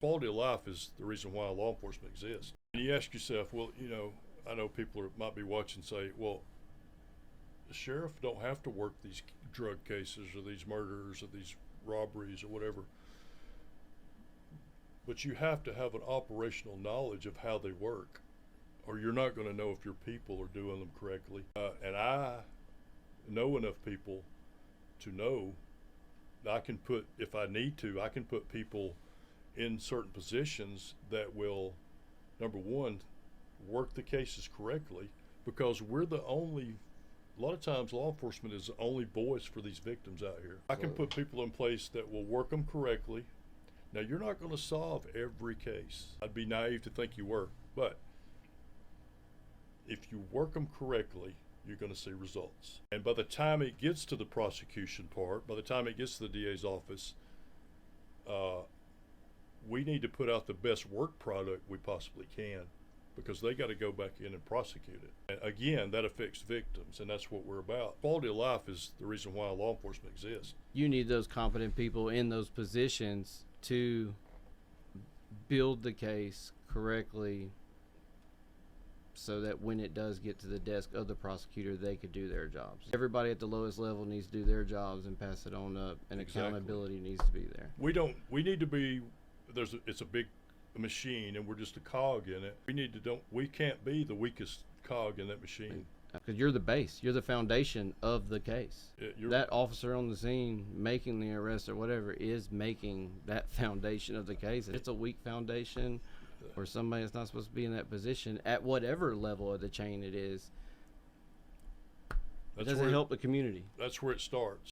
Quality of life is the reason why law enforcement exists. And you ask yourself, well, you know, I know people might be watching and say, well, the sheriff don't have to work these drug cases or these murders or these robberies or whatever. But you have to have an operational knowledge of how they work, or you're not going to know if your people are doing them correctly. And I know enough people to know that I can put, if I need to, I can put people in certain positions that will, number one, work the cases correctly, because we're the only, a lot of times law enforcement is the only voice for these victims out here. I can put people in place that will work them correctly. Now, you're not going to solve every case. I'd be naive to think you were, but if you work them correctly, you're going to see results. And by the time it gets to the prosecution part, by the time it gets to the DA's office, we need to put out the best work product we possibly can, because they got to go back in and prosecute it. And again, that affects victims, and that's what we're about. Quality of life is the reason why law enforcement exists. You need those competent people in those positions to build the case correctly, so that when it does get to the desk of the prosecutor, they could do their jobs. Everybody at the lowest level needs to do their jobs and pass it on up, and Exactly. accountability needs to be there. We need to be, it's a big machine, and we're just a cog in it. We can't be the weakest cog in that machine. Because you're the base, you're the foundation of the case. That officer on the scene making the arrest or whatever is making that foundation of the case. If it's a weak foundation, or somebody that's not supposed to be in that position at whatever level of the chain it is, it doesn't help the community. That's where it starts.